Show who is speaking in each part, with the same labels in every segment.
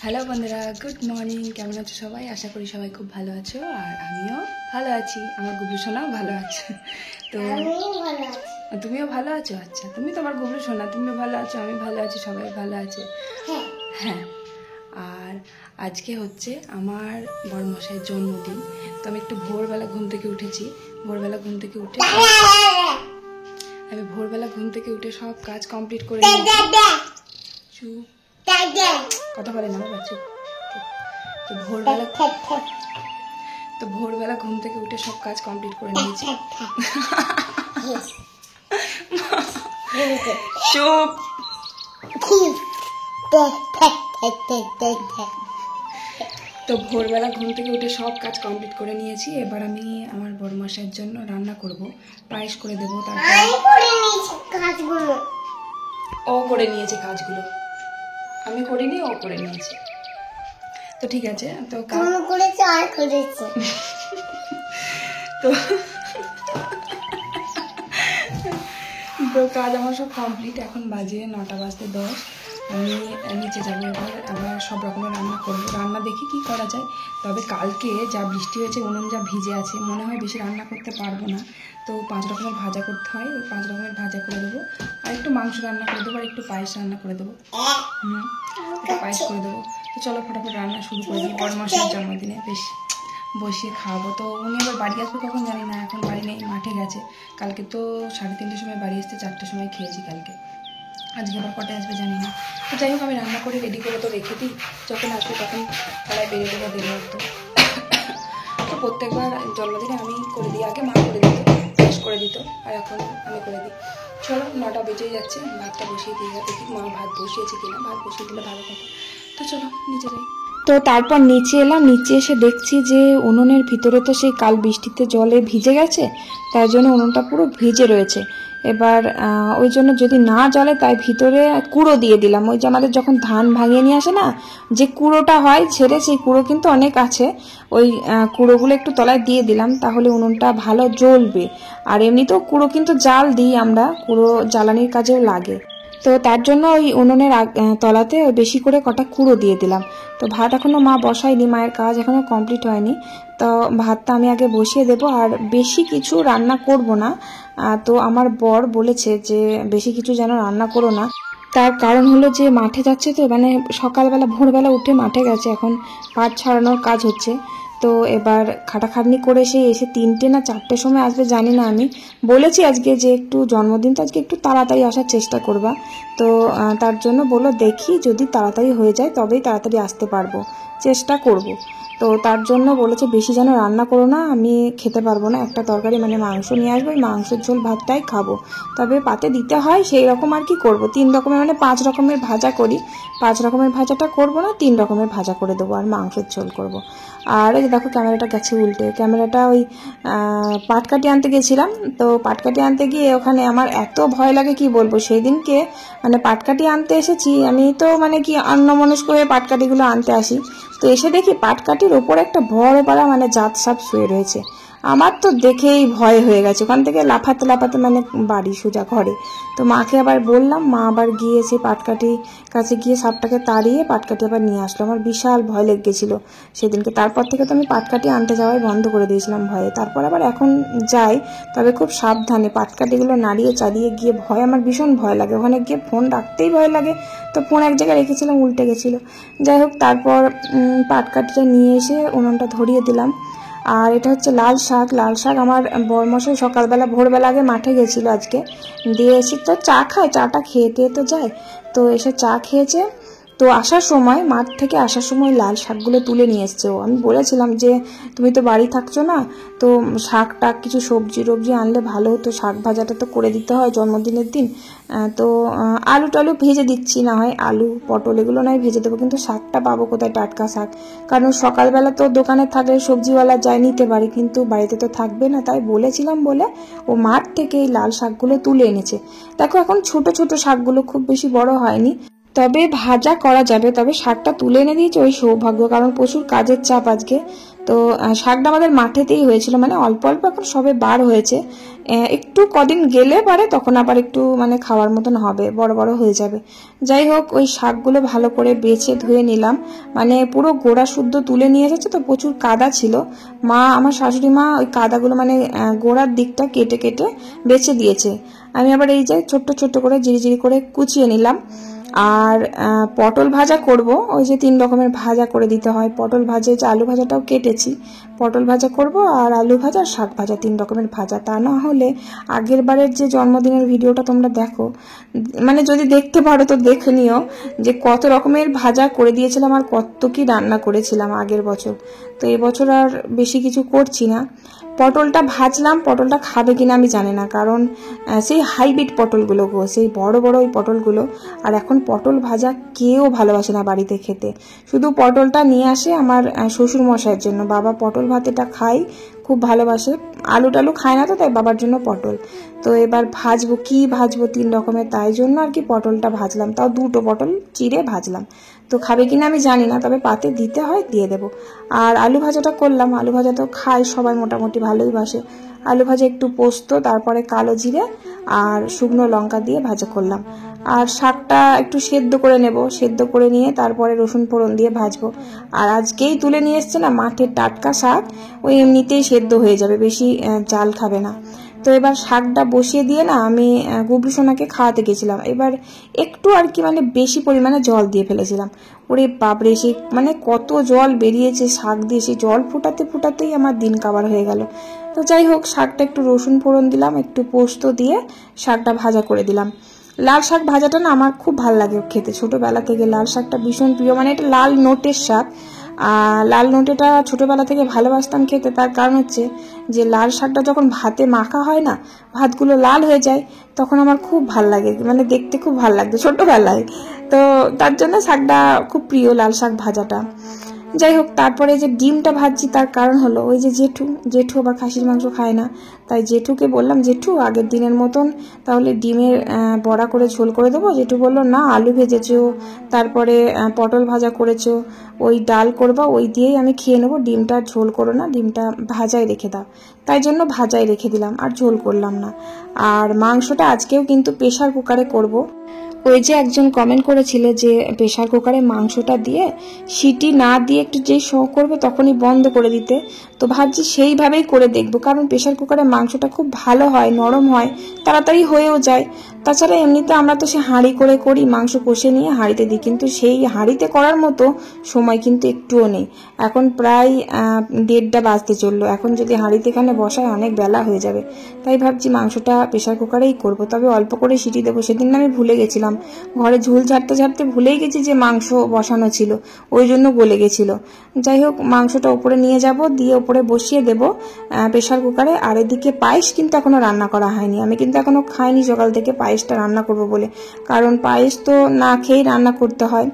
Speaker 1: Hello বন্ধুরা, good morning. কেমন আছো সবাই? আশা করি সবাই খুব ভালো আছো, আর আমিও ভালো আছি। আমার গুবলু সোনাও ভালো আছে। তো তুমিও ভালো আছো? আচ্ছা, তুমি তো আমার গুবলু সোনা, তুমিও ভালো আছো, আমি ভালো আছি, সবাই ভালো আছে। হ্যাঁ, আর আজকে হচ্ছে আমার বড়মশাইয়ের জন্মদিন। তো আমি একটু ভোরবেলা ঘুম থেকে উঠেছি। ভোরবেলা ঘুম থেকে উঠে সব কাজ কমপ্লিট করে নিয়েছি। কথা বলে না বাবা, চুপ। তো ভোরবেলা ঘুম থেকে উঠে সব কাজ কমপ্লিট করে নিয়েছি। চুপ। তো ভোরবেলা ঘুম থেকে উঠে সব কাজ কমপ্লিট করে নিয়েছি। এবার আমি আমার বড়মশাইয়ের জন্য রান্না করব, পায়েস করে দেবো। তারপর ও করে নিয়েছে কাজগুলো, আমি করিনি, ও করে নিয়েছে। তো ঠিক আছে, তো তো কাজ আমার সব কমপ্লিট। এখন বাজে 9টা বাজতে 10। আমি নিচে যাবো, আবার সব রকমের রান্না করবো। রান্না দেখি কি করা যায়। তবে কালকে যা বৃষ্টি হয়েছে, উনুন যা ভিজে আছে, মনে হয় বেশি রান্না করতে পারবো না। তো 5 রকমের ভাজা করতে হয়, ওই 5 রকমের ভাজা করে দেবো। আর একটু মাংস রান্না করে দেবো, আর একটু পায়েস রান্না করে দেবো। একটু পায়েস করে দেবো। তো চলো ফটাফট রান্না শুরু করে দিই। বড়মশাইয়ের জন্মদিনে বেশ বসিয়ে খাওয়াবো। তো উনি আবার বাড়ি আসবে কখন জানি না, এখন বাড়ি নেই, মাঠে গেছে। কালকে তো 3:30টার সময় বাড়ি আসতে, 4টার সময় খেয়েছি কালকে। আজকে আবার কটায় আসবে জানি না। তো যাই হোক, আমি রান্না করে রেডি করে তো রেখে দিই, যখন আসবে তখন তারাই বেরিয়ে দেবো, দেবো একটু। তো প্রত্যেকবার জন্মদিনে আমি করে দিই, আগে মা করে দিত, শেষ করে দিত, আর এখন আমি করে দিই। চলো, 9টা বেজেই যাচ্ছে, ভাতটা বসিয়ে দিয়ে দেখি মা ভাত বসিয়েছে কিনা। ভাত বসিয়ে দিলে ভালো কথা। তো চলো নিচে যাই। তো তারপর নিচে এলাম। নিচে এসে দেখছি যে উনুনের ভিতরে তো সেই কাল বৃষ্টিতে জলে ভিজে গেছে, তার জন্য উনুনটা পুরো ভিজে রয়েছে। এবার ওই জন্য যদি না জ্বলে, তাই ভিতরে কুড়ো দিয়ে দিলাম। ওই যে আমাদের যখন ধান ভাঙিয়ে নিয়ে আসে না, যে কুড়োটা হয় ছেড়ে, সেই কুড়ো কিন্তু অনেক আছে। ওই কুড়োগুলো একটু তলায় দিয়ে দিলাম, তাহলে উনুনটা ভালো জ্বলবে। আর এমনিতেও কুড়ো কিন্তু জাল দিই আমরা, কুড়ো জ্বালানির কাজেও লাগে। তো তার জন্য ওই উনুনের তলাতে বেশি করে কটা কুড়ো দিয়ে দিলাম। তো ভাত এখনও মা বসায়নি, মায়ের কাজ এখনও কমপ্লিট হয়নি। তো ভাতটা আমি আগে বসিয়ে দেবো, আর বেশি কিছু রান্না করব না। তো আমার বর বলেছে যে বেশি কিছু যেন রান্না করো না। তার কারণ হলো যে মাঠে যাচ্ছে, তো মানে সকালবেলা ভোরবেলা উঠে মাঠে গেছে, এখন পাট ছাড়ানোর কাজ হচ্ছে। তো এবার খাটাখাটনি করে এসে 3টে না 4টের সময় আসবে জানি না। আমি বলেছি আজকে যে একটু জন্মদিন, তো আজকে একটু তাড়াতাড়ি আসার চেষ্টা করবা। তো তার জন্য বললো দেখি যদি তাড়াতাড়ি হয়ে যায় তবেই তাড়াতাড়ি আসতে পারবো, চেষ্টা করব। তো তার জন্য বলেছে বেশি যেন রান্না করো না, আমি খেতে পারবো না। একটা তরকারি মানে মাংস নিয়ে আসবো, মাংসের ঝোল ভাতটাই খাবো। তবে পাতে দিতে হয় সেই রকম আর কি করবো। 3 রকমের মানে 5 রকমের ভাজা করি। 5 রকমের ভাজাটা করবো না, 3 রকমের ভাজা করে দেবো, আর মাংসের ঝোল করবো। আর এই দেখো ক্যামেরাটা গেছে উল্টে। ক্যামেরাটা ওই পাটকাঠি আনতে গেছিলাম। তো পাটকাঠি আনতে গিয়ে ওখানে আমার এত ভয় লাগে কি বলবো। সেই দিনকে মানে পাটকাঠি আনতে এসেছি, আমি তো মানে কি অন্যমনস্ক হয়ে পাটকাঠিগুলো আনতে আসি। তো এসে দেখি পাটকাঠির ওপরে একটা বড় পাড়া মানে জাত সাপ শুয়ে রয়েছে। আমার তো দেখেই ভয় হয়ে গেছে। ওখান থেকে লাফাতে লাফাতে মানে বাড়ি সোজা ঘরে। তো মাকে আবার বললাম, মা আবার গিয়ে সেই পাটকাঠি কাছে গিয়ে সাপটাকে তাড়িয়ে পাটকাঠি আবার নিয়ে আসলো। আমার বিশাল ভয় লেগেছিল সেদিনকে। তারপর থেকে তো আমি পাটকাঠি আনতে যাওয়াই বন্ধ করে দিয়েছিলাম ভয়ে। তারপর আবার এখন যাই, তবে খুব সাবধানে। পাটকাঠিগুলো নাড়িয়ে চালিয়ে গিয়ে আমার ভীষণ ভয় লাগে। ওখানে গিয়ে ফোন রাখতেই ভয় লাগে। তো ফোন এক জায়গায় রেখেছিলাম, উল্টে গেছিলো। যাই হোক, তারপর পাটকাঠিটা নিয়ে এসে উনুনটা ধরিয়ে দিলাম। আর এটা হচ্ছে লাল শাক। লাল শাক আমার বড়মশাই সকালবেলা ভোরবেলা আগে মাঠে গেছিলো আজকে, দিয়ে এসে তো চা খায়, চাটা খেয়ে টেয়ে তো যায়। তো এসে চা খেয়েছে। তো আসার সময়, মাঠ থেকে আসার সময় লাল শাকগুলো তুলে নিয়ে এসছে ও। আমি বলেছিলাম যে তুমি তো বাড়ি থাকছো না, তো শাক টাক কিছু সবজি টবজি আনলে ভালো হতো, শাক ভাজাটা তো করে দিতে হয় জন্মদিনের দিন। তো আলু টালু ভেজে দিচ্ছি, না হয় আলু পটল এগুলো নয় ভেজে দেবো, কিন্তু শাকটা পাবো কোথায়, টাটকা শাক? কারণ সকালবেলা তো দোকানে থাকলে সবজিওয়ালা যাই নিতে পারি, কিন্তু বাড়িতে তো থাকবে না। তাই বলেছিলাম বলে ও মাঠ থেকে এই লাল শাকগুলো তুলে এনেছে। দেখো এখন ছোট ছোট শাকগুলো, খুব বেশি বড় হয়নি, তবে ভাজা করা যাবে। তবে শাকটা তুলে এনে দিয়েছে ওই সৌভাগ্য, কারণ প্রচুর কাজের চাপ আজকে। তো শাকটা আমাদের মাঠেতেই হয়েছিল, মানে অল্প অল্প এখন সবে বার হয়েছে, একটু কদিন গেলে পারে তখন আবার একটু মানে খাওয়ার মতন হবে, বড় বড় হয়ে যাবে। যাই হোক ওই শাকগুলো ভালো করে বেছে ধুয়ে নিলাম, মানে পুরো গোড়া শুদ্ধ তুলে নিয়ে এসেছে তো প্রচুর কাদা ছিল। মা, আমার শাশুড়ি মা ওই কাদাগুলো মানে গোড়ার দিকটা কেটে কেটে বেছে দিয়েছে। আমি আবার এই যে ছোট্ট ছোট্ট করে জিরি করে কুচিয়ে নিলাম। আর পটল ভাজা করব, ওই যে 3 রকমের ভাজা করে দিতে হয়, পটল ভাজা, যে আলু ভাজাটাও কেটেছি, পটল ভাজা করব আর আলু ভাজা আর শাক ভাজা, 3 রকমের ভাজা। তা না হলে আগের বারের যে জন্মদিনের ভিডিওটা তোমরা দেখো, মানে যদি দেখতে পারো তো দেখে নিও যে কত রকমের ভাজা করে দিয়েছিলাম আর কত কি রান্না করেছিলাম আগের বছর। তো এবছর আর বেশি কিছু করছি না। পটলটা ভাজলাম, পটলটা খাবে কিনা আমি জানি না, কারণ সেই হাইব্রিড পটলগুলো গো, সেই বড় বড় ওই পটলগুলো। আর এখন পটল ভাজা কেউ ভালোবাসে না বাড়িতে খেতে, শুধু পটলটা নিয়ে আসে আমার শ্বশুর মশাইয়ের জন্য। বাবা পটল ভাতেটা খাই, খুব ভালোবাসে, আলু টালু খায় না তো, তাই বাবার জন্য পটল। তো এবার ভাজবো, কি ভাজবো 3 রকমের, তাই জন্য আর কি পটলটা ভাজলাম, তাও 2টো পটল চিড়ে ভাজলাম। তো খাবে কিনা আমি জানি না, তবে পাতে দিতে হয় দিয়ে দেবো। আর আলু ভাজাটা করলাম, আলু ভাজা তো খায় সবাই মোটামুটি ভালোই বাসে। আলু ভাজা একটু পোস্ত, তারপরে কালো জিরে আর শুকনো লঙ্কা দিয়ে ভাজা করলাম। আর শাকটা একটু সেদ্ধ করে নেব, সেদ্ধ করে নিয়ে তারপরে রসুন ফোড়ন দিয়ে ভাজবো। আর আজকেই তুলে নিয়ে এসছে না মাঠের টাটকা শাক, ওই এমনিতেই সেদ্ধ হয়ে যাবে, বেশি জাল খাবে না। তো এবার শাকটা বসিয়ে দিয়ে না আমি গুবলু সোনাকে খাওয়াতে গেছিলাম, এবার একটু আর কি মানে বেশি পরিমাণে জল দিয়ে ফেলেছিলাম। ওরে বাপরে, সে মানে কত জল বেরিয়েছে শাক দিয়ে, সে জল ফোটাতে ফোটাতেই আমার দিন কাবার হয়ে গেল। তো যাই হোক, শাকটা একটু রসুন ফোড়ন দিলাম, একটু পোস্ত দিয়ে শাকটা ভাজা করে দিলাম। লাল শাক ভাজাটা না আমার খুব ভালো লাগে খেতে, ছোটবেলা থেকে লাল শাকটা ভীষণ প্রিয়, মানে এটা লাল নোটের শাক। লাল নোটেটা ছোটবেলা থেকে ভালোবাসতাম খেতে, তার কারণ হচ্ছে যে লাল শাকটা যখন ভাতে মাখা হয় না, ভাতগুলো লাল হয়ে যায়, তখন আমার খুব ভাল লাগে, মানে দেখতে খুব ভাল লাগতো ছোটবেলায়। তো তার জন্য শাকটা খুব প্রিয়, লাল শাক ভাজাটা। যাই হোক, তারপরে যে ডিমটা ভাজছি তার কারণ হলো ওই যে জেঠু আবার খাসির মাংস খায় না, তাই জেঠুকে বললাম, জেঠু আগের দিনের মতন তাহলে ডিমের বড়া করে ঝোল করে দেবো। জেঠু বললো না, আলু ভেজেছো, তারপরে পটল ভাজা করেছো, ওই ডাল করবা, ওই দিয়েই আমি খেয়ে নেবো, ডিমটা ঝোল করো না, ডিমটা ভাজাই রেখে দাও। তাই জন্য ভাজাই রেখে দিলাম, আর ঝোল করলাম না। আর মাংসটা আজকেও কিন্তু প্রেসার কুকারে করব। ওই যে একজন কমেন্ট করেছিল যে প্রেসার কুকারে মাংসটা দিয়ে সিটি না দিয়ে একটু যেই শো করবে তখনই বন্ধ করে দিতে, তো ভাবছি সেইভাবেই করে দেখবো, কারণ প্রেসার কুকারে মাংসটা খুব ভালো হয়, নরম হয়, তাড়াতাড়ি হয়েও যায়। তাছাড়া এমনিতে আমরা তো সে হাঁড়ি করে করি, মাংস কষে নিয়ে হাঁড়িতে দিই, কিন্তু সেই হাঁড়িতে করার মতো সময় কিন্তু একটুও নেই। এখন প্রায় 1:30 বাজতে চললো, এখন যদি হাঁড়িতে এখানে বসায় অনেক বেলা হয়ে যাবে, তাই ভাবছি মাংসটা প্রেসার কুকারেই করবো, তবে অল্প করে সিটি দেবো। সেদিন আমি ভুলে গেছিলাম, ঘরে ঝুল ঝাড়তে ঝাড়তে ভুলেই গেছি যে মাংস বসানো ছিল, ওই জন্য গলে গেছিল। যাই হোক, মাংসটা উপরে নিয়ে যাব, দিয়ে উপরে বসিয়ে দেব প্রেসার কুকারে। আর এদিকে পায়েস কিন্তু এখনো রান্না করা হয়নি, আমি কিন্তু এখনো খাইনি সকাল থেকে, পায়েসটা রান্না করব বলে, কারণ পায়েস তো না খেয়েই রান্না করতে হয়,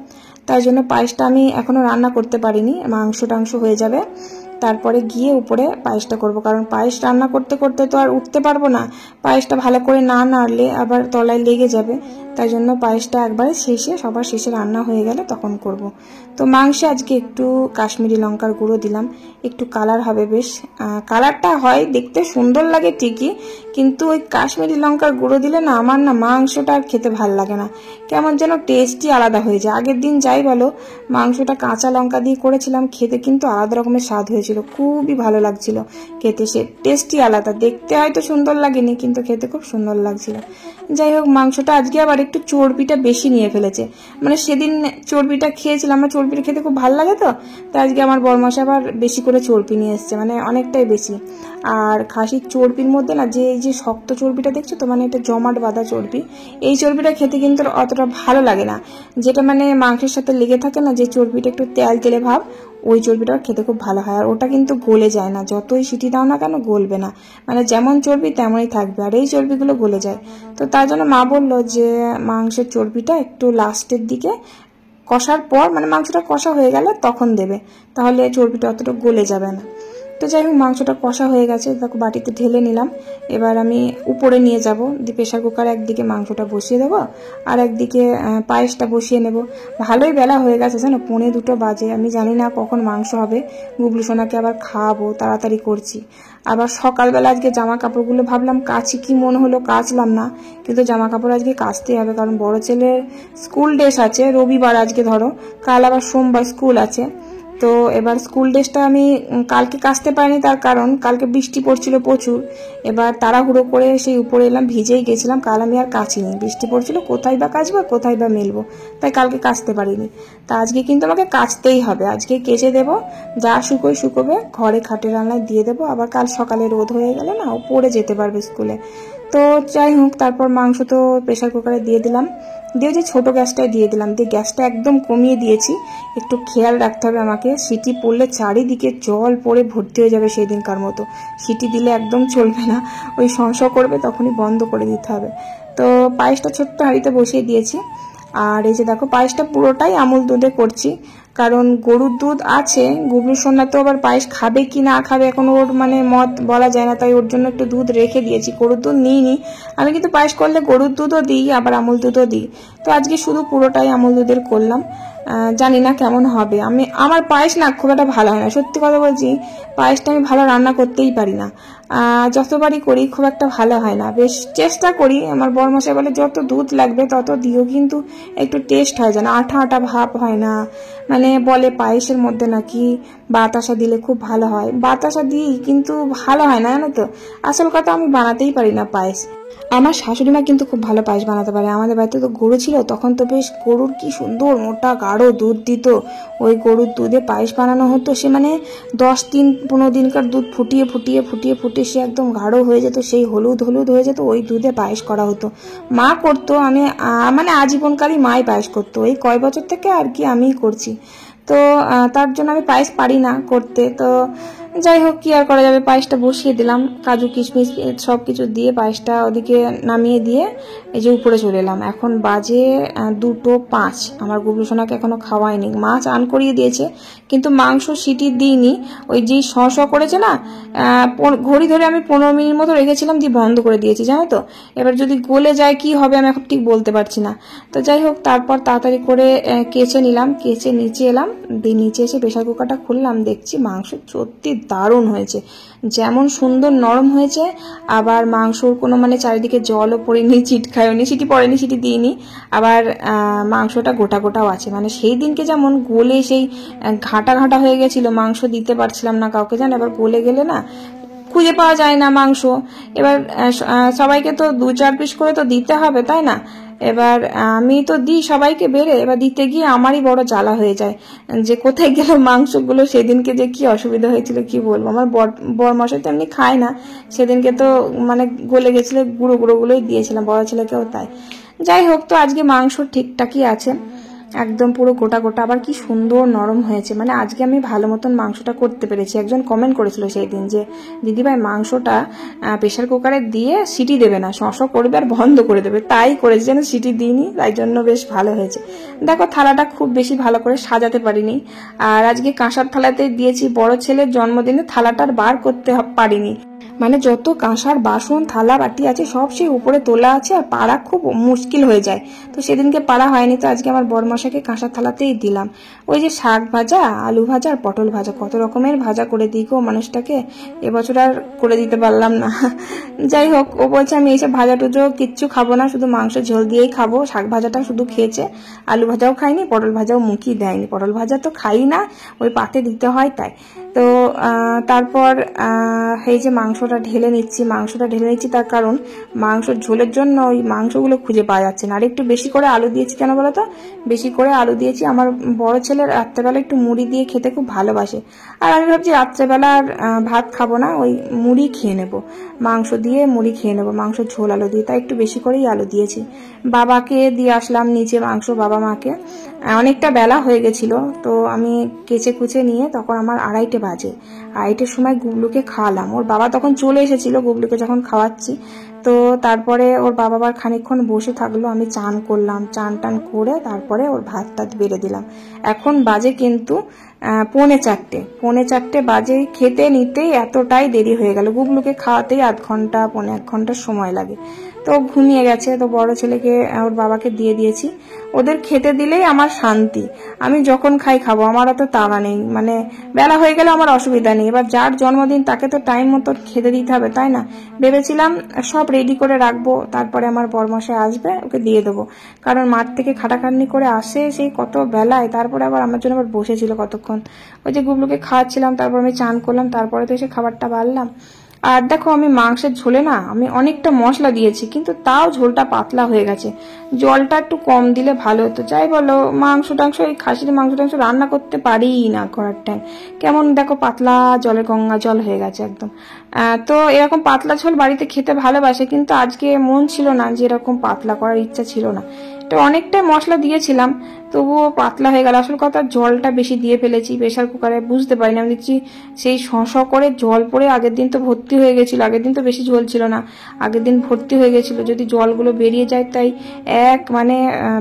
Speaker 1: তাই জন্য পায়েসটা আমি এখনো রান্না করতে পারিনি। মাংস টাংস হয়ে যাবে, তারপরে গিয়ে উপরে পায়েসটা করব, কারণ পায়েস রান্না করতে করতে তো আর উঠতে পারবো না, পায়েসটা ভালো করে না নাড়লে আবার তলায় লেগে যাবে। তাই জন্য পায়েসটা একবারে শেষে, সবার শেষে রান্না হয়ে গেলে তখন করব। তো মাংসে আজকে একটু কাশ্মীরি লঙ্কার গুঁড়ো দিলাম, একটু কালার হবে, বেশ কালারটা হয়, দেখতে সুন্দর লাগে ঠিকই, কিন্তু ওই কাশ্মীরি লঙ্কার গুঁড়ো দিলে না আমার না মাংসটা আর খেতে ভাল লাগে না, কেমন যেন টেস্টই আলাদা হয়ে যায়। আগের দিন যাই বলো, মাংসটা কাঁচা লঙ্কা দিয়ে করেছিলাম, খেতে কিন্তু আলাদা রকমের স্বাদ হয়েছিল, খুবই ভালো লাগছিল খেতে, সে টেস্টই আলাদা, দেখতে হয়তো সুন্দর লাগেনি কিন্তু খেতে খুব সুন্দর লাগছিল। যাই হোক, মাংসটা আজকে আবার একটু চর্বিটা বেশি নিয়ে ফেলেছে, মানে সেদিন চর্বিটা খেয়েছিলাম, আমার চর্বিটা খেতে খুব ভালো লাগে, তো তাই আজকে আমার বরমশাই আবার বেশি করে চর্বি নিয়ে এসছে, মানে অনেকটাই বেশি। আর খাসির চর্বির মধ্যে না যে এই যে শক্ত চর্বিটা দেখছো তো, মানে এটা জমাট বাঁধা চর্বি, এই চর্বিটা খেতে কিন্তু অতটা ভালো লাগে না, যেটা মানে মাংসের সাথে লেগে থাকে না, যে চর্বিটা একটু তেল তেলে ভাব, ওই চর্বিটা খেতে খুব ভালো হয়। আর ওটা কিন্তু গলে যায় না, যতই সিটি দাও না কেন গলবে না, মানে যেমন চর্বি তেমনই থাকবে, আর এই চর্বিগুলো গলে যায়। তো তার জন্য মা বললো যে মাংসের চর্বিটা একটু লাস্টের দিকে কষার পর, মানে মাংসটা কষা হয়ে গেলে তখন দেবে, তাহলে চর্বিটা অতটা গলে যাবে না। তো যাই হোক মাংসটা কষা হয়ে গেছে, দেখো বাটিতে ঢেলে নিলাম। এবার আমি উপরে নিয়ে যাব, দিয়ে প্রেশার কুকারে একদিকে মাংসটা বসিয়ে দেবো আর একদিকে পায়েসটা বসিয়ে নেব। ভালোই বেলা হয়ে গেছে জানো, 1:45 বাজে। আমি জানি না কখন মাংস হবে, গুবলু সোনাকে আবার খাওয়াবো, তাড়াতাড়ি করছি। আবার সকালবেলা আজকে জামা কাপড়গুলো ভাবলাম কাচি, কি মনে হলো কাচলাম না, কিন্তু জামা কাপড় আজকে কাচতেই হবে, কারণ বড় ছেলের স্কুল ড্রেস আছে, রবিবার আজকে ধরো, কাল আবার সোমবার স্কুল আছে। তো এবার স্কুল ড্রেসটা আমি কালকে কাচতে পারিনি, তার কারণ কালকে বৃষ্টি পড়ছিল প্রচুর। এবার তাড়াহুড়ো করে সেই উপরে এলাম, ভিজেই গেছিলাম, কাল আমি আর কাচিনি, বৃষ্টি পড়ছিল, কোথায় বা কাচবো কোথায় বা মেলবো, তাই কালকে কাচতে পারিনি। তা আজকে কিন্তু আমাকে কাচতেই হবে, আজকে কেচে দেবো, যা শুকোবে ঘরে খাটের রান্নায় দিয়ে দেবো। আবার কাল সকালে রোদ হয়ে গেলে না ও পড়ে যেতে পারবে স্কুলে। তো যাই হোক, তারপর মাংস তো প্রেশার কুকারে দিয়ে দিলাম, দিয়ে যে ছোটো গ্যাসটায় দিয়ে দিলাম, দিয়ে গ্যাসটা একদম কমিয়ে দিয়েছি। একটু খেয়াল রাখতে হবে আমাকে, সিটি পড়লে চারিদিকে জল পড়ে ভর্তি হয়ে যাবে সেই দিনকার মতো। সিটি দিলে একদম চলবে না, ওই শঁ করবে, তখনই বন্ধ করে দিতে হবে। তো পায়েসটা ছোট্ট হাঁড়িতে বসিয়ে দিয়েছি। আর এই যে দেখো পায়েসটা পুরোটাই আমুল দুধে করছি, কারণ গরুর দুধ আছে, গুবলু সোনা তো আবার পায়েস খাবে কি না খাবে এখন ওর মানে মত বলা যায় না, তাই ওর জন্য একটু দুধ রেখে দিয়েছি। গরুর দুধ নিইনি আমি, কিন্তু পায়েস করলে গরুর দুধও দিই আবার আমুল দুধও দিই। তো আজকে শুধু পুরোটাই আমুল দুধের করলাম, জানি না কেমন হবে। আমার পায়েস না খুব একটা ভালো হয় না, সত্যি কথা বলছি, পায়েসটা আমি ভালো রান্না করতেই পারি না, যতবারই করি খুব একটা ভালো হয় না। বেশ চেষ্টা করি, আমার বরমশাই বলে যত দুধ লাগবে তত দিও, কিন্তু একটু টেস্ট হয় যেন, আঠা আঠা ভাব হয় না। মানে বলে পায়েসের মধ্যে নাকি বাতাসা দিলে খুব ভালো হয়, বাতাসা দিই কিন্তু ভালো হয় না জানো তো। আসল কথা আমি বানাতেই পারি না পায়েস। আমার শাশুড়ি মা কিন্তু খুব ভালো পায়েস বানাতে পারে। আমাদের বাড়িতে তো গরু ছিল, তখন তো বেশ গরুর কি সুন্দর মোটা গাঢ় দুধ দিত, ওই গরুর দুধে পায়েস বানানো হতো। সে মানে 10-15 দিনকার দুধ ফুটিয়ে ফুটিয়ে ফুটিয়ে ফুটিয়ে সে একদম গাঢ় হয়ে যেত, সেই হলুদ হলুদ হয়ে যেত, ওই দুধে পায়েস করা হতো। মা করতো, আমি মানে আজীবনকালই মাই পায়েস করতো, এই কয় বছর থেকে আর কি আমিই করছি। তো তার জন্য আমি পায়েস পারি না করতে। তো যাই হোক, কি আর করা যাবে, পায়েসটা বসিয়ে দিলাম, কাজু কিশমিশ সব কিছু দিয়ে পায়েসটা ওদিকে নামিয়ে দিয়ে এই যে উপরে চলে এলাম। এখন বাজে 2:05, আমার গুবলু সোনাকে এখনো খাওয়াইনি, মা চান করিয়ে দিয়েছে, কিন্তু মাংস সিটি দিইনি। ওই যে শঁ করেছে না, ঘড়ি ধরে আমি 15 মিনিট মতো রেখেছিলাম, দিয়ে বন্ধ করে দিয়েছি জানো তো। এবার যদি গলে যায় কি হবে আমি এখন ঠিক বলতে পারছি না। তো যাই হোক, তারপর তাড়াতাড়ি করে কেচে নিলাম, কেচে নিচে এলাম, দিয়ে নিচে এসে প্রেশার কুকারটা খুললাম, দেখছি মাংস সত্যি দারুণ হয়েছে, যেমন সুন্দর নরম হয়েছে, আবার মাংসর কোনো মানে চারিদিকে জলও পড়েনি, চিটখায়নি, সিটি পড়েনি, সিটি দিইনি, আবার মাংসটা গোটা গোটাও আছে। মানে সেই দিনকে যেমন গলে সেই ঘাটা ঘাটা হয়ে গেছিল, মাংস দিতে পারছিলাম না কাউকে, জানো, এবার গলে গেলে না খুঁজে পাওয়া যায় না মাংস। এবার সবাইকে তো 2-4 পিস করে তো দিতে হবে, তাই না? এবার আমি তো দিই সবাইকে বেড়ে, এবার দিতে গিয়ে আমারই বড় জ্বালা হয়ে যায় যে কোথায় গেল মাংসগুলো। সেদিনকে যে কি অসুবিধা হয়েছিল কি বলবো। আমার বরমশাই তো এমনি খায় না, সেদিনকে তো মানে গলে গেছিল, গুঁড়ো গুঁড়োগুলোই দিয়েছিলাম, বড় ছেলেকেও তাই। যাই হোক, তো আজকে মাংস ঠিকঠাকই আছে, একদম পুরো গোটা গোটা, আবার কি সুন্দর নরম হয়েছে। মানে আজকে আমি ভালো মতন মাংসটা করতে পেরেছি। একজন কমেন্ট করেছিল সেই দিন যে দিদিভাই মাংসটা প্রেশার কুকারে দিয়ে সিটি দেবে না, শঁ করবে আর বন্ধ করে দেবে, তাই করেছি, যেন সিটি দিইনি, তাই জন্য বেশ ভালো হয়েছে। দেখো থালাটা খুব বেশি ভালো করে সাজাতে পারিনি, আর আজকে কাঁসার থালাতে দিয়েছি, বড় ছেলের জন্মদিনে থালাটা আর বার করতে পারিনি। মানে যত কাঁসার বাসন থালা বাটি আছে সব সেই উপরে তোলা আছে, আর পাড়া খুব মুশকিল হয়ে যায়, তো সেদিনকে পাড়া হয়নি। তো আজকে আমার বরমশাকে কাঁসার থালাতেই দিলাম। ওই যে শাক ভাজা, আলু ভাজা আর পটল ভাজা, কত রকমের ভাজা করে দিই গো মানুষটাকে, এবছর আর করে দিতে পারলাম না। যাই হোক, ও বলছে আমি এইসব ভাজা টুজো কিচ্ছু খাবো না, শুধু মাংস ঝোল দিয়েই খাবো। শাক ভাজাটা শুধু খেয়েছে, আলু ভাজাও খাইনি, পটল ভাজাও মুখই দেয়নি, পটল ভাজা তো খাই না, ওই পাতে দিতে হয় তাই। তো তারপর এই যে মাংসটা ঢেলে নিচ্ছি, তার কারণ মাংসর ঝোলের জন্য ওই মাংসগুলো খুঁজে পাওয়া যাচ্ছে না। আর একটু বেশি করে আলু দিয়েছি, কেন বলো তো, বেশি করে আলু দিয়েছি, আমার বড় ছেলের রাত্রেবেলা একটু মুড়ি দিয়ে খেতে খুব ভালোবাসে, আর আমি ভাবছি রাত্রেবেলা আর ভাত খাবো না, ওই মুড়ি খেয়ে নেবো, মাংস দিয়ে মুড়ি খেয়ে নেবো, মাংস ঝোল আলু দিয়ে, তাই একটু বেশি করেই আলু দিয়েছি। বাবাকে দিয়ে আসলাম নিচে মাংস, বাবা মাকে, অনেকটা বেলা হয়ে গেছিল, তো আমি কেচে কুচে নিয়ে তখন আমার 2:30 বাজে। 2:30-এর সময় গুবলুকে খাওয়ালাম। ওর বাবা তখন চলে এসেছিল গুবলুকে যখন খাওয়াচ্ছি। তো তারপরে ওর বাবা আবার খানিকক্ষণ বসে থাকলো, আমি চান করলাম, চান টান করে তারপরে ওর ভাত টাত বেড়ে দিলাম। এখন বাজে কিন্তু 3:45 বাজে। খেতে নিতেই এতটাই দেরি হয়ে গেল, গুবলুকে খাওয়াতেই 1/2 ঘন্টা 1.25 ঘন্টা সময় লাগে। তো ঘুমিয়ে গেছে। তো বড় ছেলেকে ওর বাবাকে দিয়ে দিয়েছি। ওদের খেতে দিলেই আমার শান্তি, আমি যখন খাবো, আমার অত তাড়া নেই। মানে বেলা হয়ে গেলে আমার অসুবিধা নেই। এবার যার জন্মদিন তাকে তো টাইম মতো খেতে দিতে হবে, তাই না? ভেবেছিলাম সব রেডি করে রাখবো, তারপরে আমার বরমশাই আসবে, ওকে দিয়ে দেবো। কারণ মাঠ থেকে খাটাখাটনি করে আসে সেই কত বেলায়, তারপরে আবার আমার জন্য আবার বসেছিল কতক্ষণ। ওই যে গুবলুকে খাওয়াচ্ছিলাম, তারপর আমি চান করলাম, তারপরে তো এসে খাবারটা বাড়লাম। আর দেখো আমি মাংসের ঝোলে না আমি অনেকটা মশলা দিয়েছি, কিন্তু তাও ঝোলটা পাতলা হয়ে গেছে। জলটা একটু কম দিলে ভালো হতো। যাই বলো, মাংস টাংস, এই খাসির মাংস টাংস রান্না করতে পারি না করার টাইম। কেমন দেখো পাতলা জলের গঙ্গা জল হয়ে গেছে একদম। তো এরকম পাতলা ঝোল বাড়িতে খেতে ভালোবাসে, কিন্তু আজকে মন ছিল না, যে এরকম পাতলা করার ইচ্ছা ছিল না। তো অনেকটাই মশলা দিয়েছিলাম, তবুও পাতলা হয়ে গেল। আসল কথা জলটা বেশি দিয়ে ফেলেছি প্রেশার কুকারে, বুঝতে পারিনি। আমি দেখছি সেই শঁ করে জল পড়ে আগের দিন তো ভর্তি হয়ে গেছিল, আগের দিন তো বেশি ঝোল ছিল না, আগের দিন ভর্তি হয়ে গেছিল। যদি জলগুলো বেরিয়ে যায়, তাই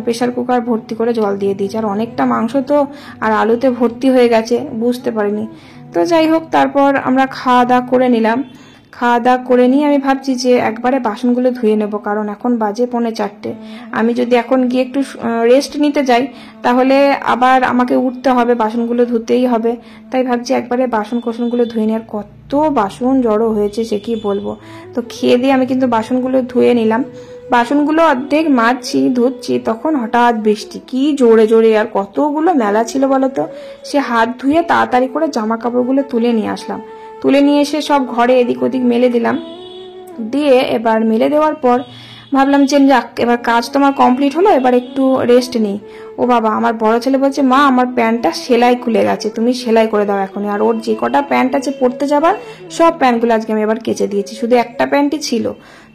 Speaker 1: প্রেশার কুকার ভর্তি করে জল দিয়ে দিয়েছি। আর অনেকটা মাংস তো, আর আলুতে ভর্তি হয়ে গেছে, বুঝতে পারিনি। তো যাই হোক, তারপর আমরা খাওয়া দাওয়া করে নিলাম। খাওয়া দাওয়া করে নিয়ে আমি ভাবছি যে একবারে বাসনগুলো ধুয়ে নেব, কারণ এখন বাজে 3:45। আমি যদি এখন গিয়ে একটু রেস্ট নিতে যাই, তাহলে আবার আমাকে উঠতে হবে, বাসনগুলো ধুতেই হবে। তাই ভাবছি একবারে বাসন কোসনগুলো ধুয়ে নিয়ে। আর কত বাসন জড়ো হয়েছে সে কি বলবো। তো খেয়ে দিয়ে আমি কিন্তু বাসনগুলো ধুয়ে নিলাম। বাসনগুলো অর্ধেক মাজছি ধুচ্ছি, তখন হঠাৎ বৃষ্টি, কি জোরে জোরে। আর কতগুলো মেলা ছিল বলতো। সে হাত ধুয়ে তাড়াতাড়ি করে জামা কাপড়গুলো তুলে নিয়ে আসলাম। তুলে নিয়ে এসে সব ঘরে এদিক ওদিক মেলে দিলাম। দিয়ে এবার মেলে দেওয়ার পর ভাবলাম যে যাক, এবার কাজ তোমার কমপ্লিট হলো, এবার একটু রেস্ট নিই। ও বাবা, আমার বড় ছেলে বলছে, মা আমার প্যান্টটা সেলাই খুলে গেছে, তুমি সেলাই করে দাও এখনই। আর ওর যে কটা প্যান্ট আছে পরতে যাবার, সব প্যান্টগুলো আজকে আমি এবার কেচে দিয়েছি, শুধু একটা প্যান্টই ছিল।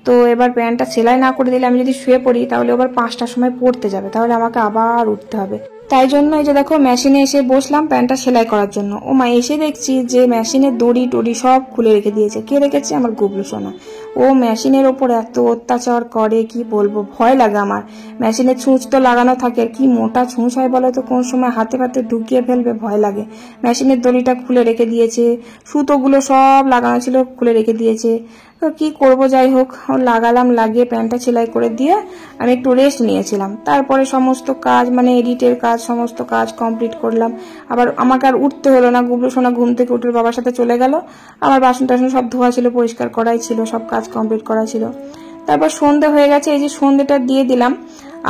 Speaker 1: তো এবার প্যান্টটা সেলাই না করে দিলে আমি যদি শুয়ে পড়ি, তাহলে আবার 5টার সময় পড়তে যাবে, তাহলে আমাকে আবার উঠতে হবে। তাই জন্য এই যে দেখো মেশিনে এসে বসলাম প্যান্টটা সেলাই করার জন্য। ও মা, এসে দেখছি যে মেশিনের দড়ি টড়ি সব খুলে রেখে দিয়েছে। কে রেখেছে? আমার গুবলু সোনা। ও মেশিনের ওপর এত অত্যাচার করে, কি বলবো, ভয় লাগে আমার। মেশিনের ছুঁচ তো লাগানো থাকে, কি মোটা ছুঁচ হয় বলো তো, কোন সময় হাতে পাতে ঢুকিয়ে ফেলবে, ভয় লাগে। মেশিনের দড়িটা খুলে রেখে দিয়েছে, সুতোগুলো সব লাগানো ছিল খুলে রেখে দিয়েছে। তো কি করব, যাই হোক লাগালাম, লাগিয়ে প্যান্টটা সেলাই করে দিয়ে আমি একটু রেস্ট নিয়েছিলাম। তারপরে সমস্ত কাজ মানে এডিটের কাজ, সমস্ত কাজ কমপ্লিট করলাম। আবার আমাকে আর উঠতে হলো না, গুবলু সোনা ঘুম থেকে উঠে বাবার সাথে চলে গেল। আমার বাসন টাসন সব ধোয়া ছিল, পরিষ্কার করাই ছিল, সব কাজ কমপ্লিট করা ছিল। তারপর সন্ধে হয়ে গেছে, এই যে সন্ধেটা দিয়ে দিলাম।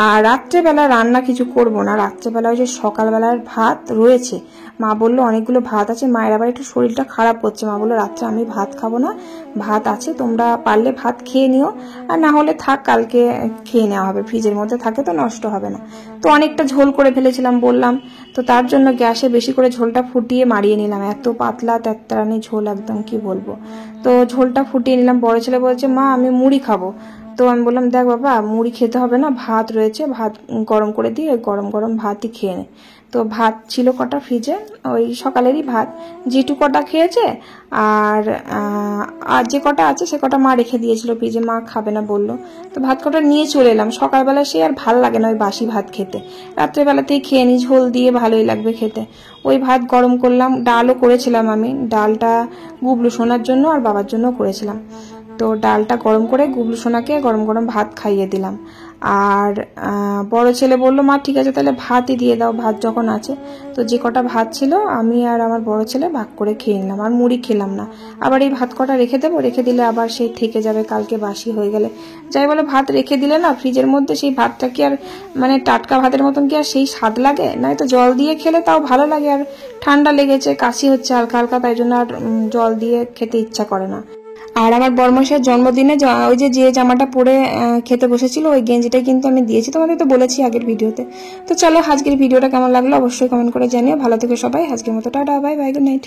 Speaker 1: আর রাত্রেবেলা রান্না কিছু করব না, রাত্রেবেলা ওই যে সকালবেলার ভাত রয়েছে। মা বললো অনেকগুলো ভাত আছে, মায়ের আবার একটু শরীরটা খারাপ করছে। মা বললো রাত্রে আমি ভাত খাবো না, ভাত আছে, তোমরা পারলে ভাত খেয়ে নিও, আর না হলে থাক, কালকে খেয়ে নেওয়া হবে, ফ্রিজের মধ্যে থাকে তো নষ্ট হবে না। তো অনেকটা ঝোল করে ফেলেছিলাম বললাম, তো তার জন্য গ্যাসে বেশি করে ঝোলটা ফুটিয়ে মারিয়ে নিলাম। এত পাতলা তেত্তারানি ঝোল, একদম কি বলবো। তো ঝোলটা ফুটিয়ে নিলাম। বড় ছেলে বলছে, মা আমি মুড়ি খাবো। তো আমি বললাম, দেখ বাবা, মুড়ি খেতে হবে না, ভাত রয়েছে, ভাত গরম করে দিয়ে গরম গরম ভাতই খেয়ে নে। তো ভাত ছিল কটা ফ্রিজে, ওই সকালেরই ভাত, যেটু কটা খেয়েছে। আর যে কটা আছে সে কটা মা রেখে দিয়েছিল ফ্রিজে, মা খাবে না বললো। তো ভাত কটা নিয়ে চলে এলাম। সকালবেলা সে আর ভাল লাগে না ওই বাসি ভাত খেতে, রাত্রেবেলাতেই খেয়ে নি, ঝোল দিয়ে ভালোই লাগবে খেতে। ওই ভাত গরম করলাম, ডালও করেছিলাম আমি, ডালটা গুবলু সোনার জন্য আর বাবার জন্য করেছিলাম। তো ডালটা গরম করে গুবলু সোনাকে গরম গরম ভাত খাইয়ে দিলাম। আর বড় ছেলে বললো, মা ঠিক আছে তাহলে ভাতই দিয়ে দাও, ভাত যখন আছে। তো যে কটা ভাত ছিল আমি আর আমার বড় ছেলে ভাগ করে খেয়ে নিলাম, আর মুড়ি খেলাম না। আবার এই ভাত কটা রেখে দেবো, রেখে দিলে আবার সেই থেকে যাবে, কালকে বাসি হয়ে গেলে। যাই বলে ভাত রেখে দিলে না ফ্রিজের মধ্যে, সেই ভাতটা কি আর মানে টাটকা ভাতের মতন কি আর সেই স্বাদ লাগে? নয়তো জল দিয়ে খেলে তাও ভালো লাগে। আর ঠান্ডা লেগেছে, কাশি হচ্ছে হালকা হালকা, তাই জন্য আর জল দিয়ে খেতে ইচ্ছা করে না। আর আমার বড়মশাইয়ের জন্মদিনে ওই যে জামাটা পরে খেতে বসেছিল, ওই গেঞ্জিটাই কিন্তু আমি দিয়েছি, তোমাদের তো বলেছি আগের ভিডিওতে। তো চলো, আজকের ভিডিওটা কেমন লাগলো অবশ্যই কমেন্ট করে জানিও। ভালো থেকো সবাই, আজকের মতো tata, bye bye, good night.